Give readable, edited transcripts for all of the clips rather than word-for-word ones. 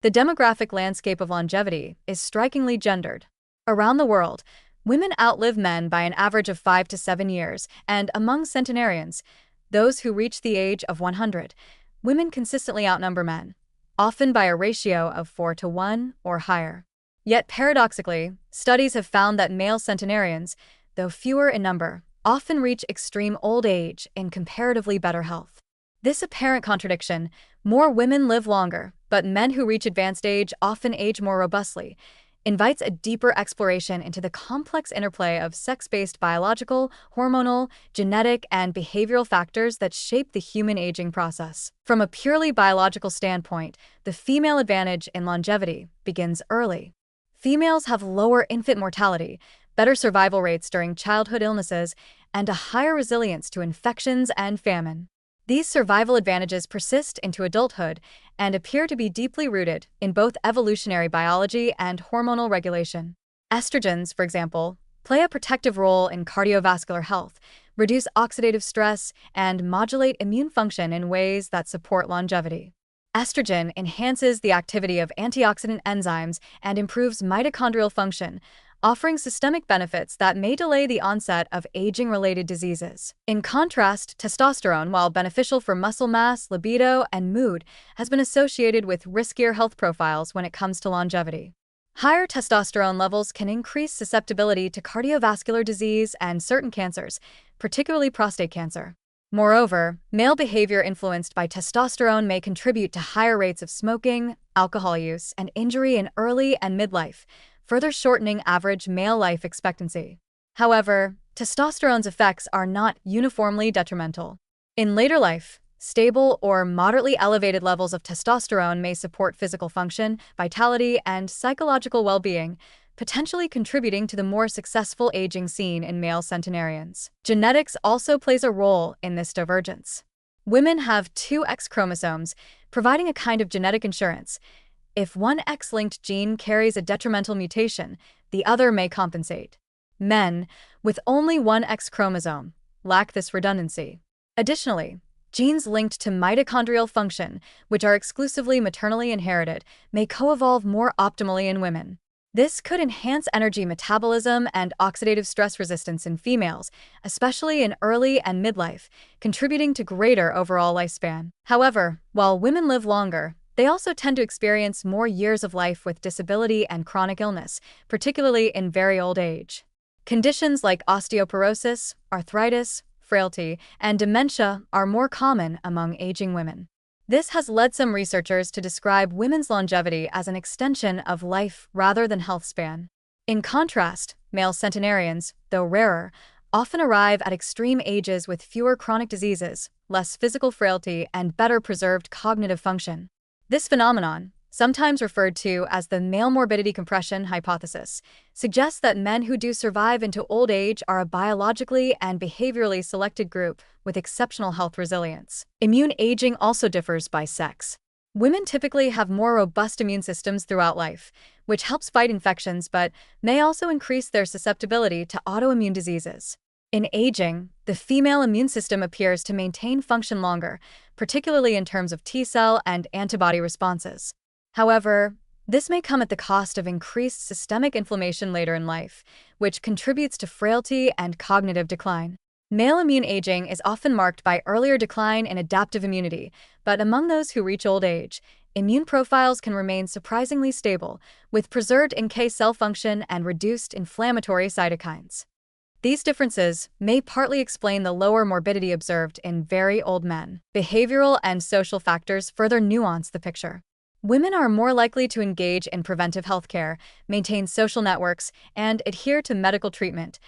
The demographic landscape of longevity is strikingly gendered. Around the world, women outlive men by an average of 5 to 7 years, and among centenarians, those who reach the age of 100, women consistently outnumber men, often by a ratio of 4 to 1 or higher. Yet paradoxically, studies have found that male centenarians, though fewer in number, often reach extreme old age in comparatively better health. This apparent contradiction, more women live longer, but men who reach advanced age often age more robustly, invites a deeper exploration into the complex interplay of sex-based biological, hormonal, genetic, and behavioral factors that shape the human aging process. From a purely biological standpoint, the female advantage in longevity begins early. Females have lower infant mortality, better survival rates during childhood illnesses, and a higher resilience to infections and famine. These survival advantages persist into adulthood and appear to be deeply rooted in both evolutionary biology and hormonal regulation. Estrogens, for example, play a protective role in cardiovascular health, reduce oxidative stress, and modulate immune function in ways that support longevity. Estrogen enhances the activity of antioxidant enzymes and improves mitochondrial function, offering systemic benefits that may delay the onset of aging-related diseases. In contrast, testosterone, while beneficial for muscle mass, libido, and mood, has been associated with riskier health profiles when it comes to longevity. Higher testosterone levels can increase susceptibility to cardiovascular disease and certain cancers, particularly prostate cancer. Moreover, male behavior influenced by testosterone may contribute to higher rates of smoking, alcohol use, and injury in early and midlife, further shortening average male life expectancy. However, testosterone's effects are not uniformly detrimental. In later life, stable or moderately elevated levels of testosterone may support physical function, vitality, and psychological well-being, potentially contributing to the more successful aging seen in male centenarians. Genetics also plays a role in this divergence. Women have two X chromosomes, providing a kind of genetic insurance. If one X-linked gene carries a detrimental mutation, the other may compensate. Men, with only one X chromosome, lack this redundancy. Additionally, genes linked to mitochondrial function, which are exclusively maternally inherited, may co-evolve more optimally in women. This could enhance energy metabolism and oxidative stress resistance in females, especially in early and midlife, contributing to greater overall lifespan. However, while women live longer, they also tend to experience more years of life with disability and chronic illness, particularly in very old age. Conditions like osteoporosis, arthritis, frailty, and dementia are more common among aging women. This has led some researchers to describe women's longevity as an extension of life rather than health span. In contrast, male centenarians, though rarer, often arrive at extreme ages with fewer chronic diseases, less physical frailty, and better preserved cognitive function. This phenomenon, sometimes referred to as the male morbidity compression hypothesis, suggests that men who do survive into old age are a biologically and behaviorally selected group with exceptional health resilience. Immune aging also differs by sex. Women typically have more robust immune systems throughout life, which helps fight infections but may also increase their susceptibility to autoimmune diseases. In aging, the female immune system appears to maintain function longer, particularly in terms of T-cell and antibody responses. However, this may come at the cost of increased systemic inflammation later in life, which contributes to frailty and cognitive decline. Male immune aging is often marked by earlier decline in adaptive immunity, but among those who reach old age, immune profiles can remain surprisingly stable, with preserved NK cell function and reduced inflammatory cytokines. These differences may partly explain the lower morbidity observed in very old men. Behavioral and social factors further nuance the picture. Women are more likely to engage in preventive healthcare, maintain social networks, and adhere to medical treatment,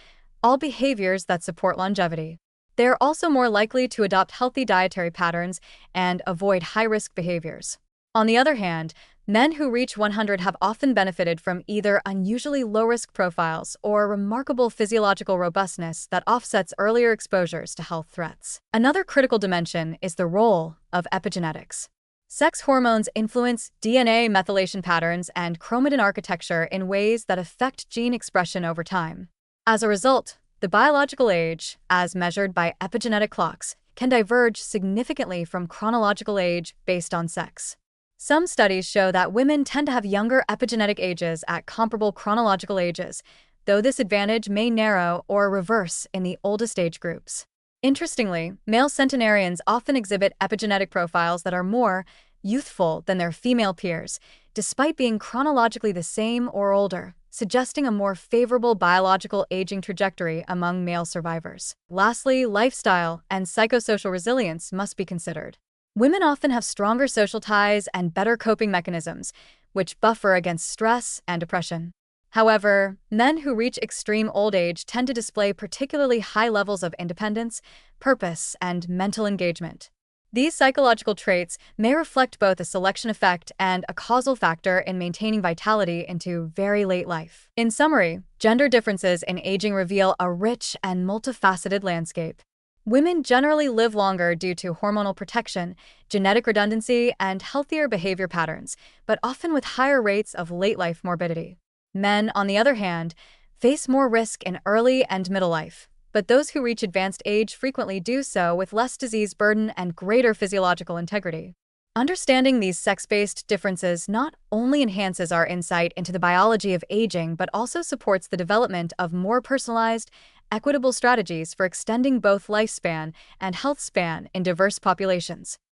all behaviors that support longevity. They are also more likely to adopt healthy dietary patterns and avoid high-risk behaviors. On the other hand, men who reach 100 have often benefited from either unusually low-risk profiles or remarkable physiological robustness that offsets earlier exposures to health threats. Another critical dimension is the role of epigenetics. Sex hormones influence DNA methylation patterns and chromatin architecture in ways that affect gene expression over time. As a result, the biological age, as measured by epigenetic clocks, can diverge significantly from chronological age based on sex. Some studies show that women tend to have younger epigenetic ages at comparable chronological ages, though this advantage may narrow or reverse in the oldest age groups. Interestingly, male centenarians often exhibit epigenetic profiles that are more youthful than their female peers, despite being chronologically the same or older, suggesting a more favorable biological aging trajectory among male survivors. Lastly, lifestyle and psychosocial resilience must be considered. Women often have stronger social ties and better coping mechanisms, which buffer against stress and depression. However, men who reach extreme old age tend to display particularly high levels of independence, purpose, and mental engagement. These psychological traits may reflect both a selection effect and a causal factor in maintaining vitality into very late life. In summary, gender differences in aging reveal a rich and multifaceted landscape. Women generally live longer due to hormonal protection, genetic redundancy, and healthier behavior patterns, but often with higher rates of late-life morbidity. Men, on the other hand, face more risk in early and middle life, but those who reach advanced age frequently do so with less disease burden and greater physiological integrity. Understanding these sex-based differences not only enhances our insight into the biology of aging, but also supports the development of more personalized, equitable strategies for extending both lifespan and health span in diverse populations.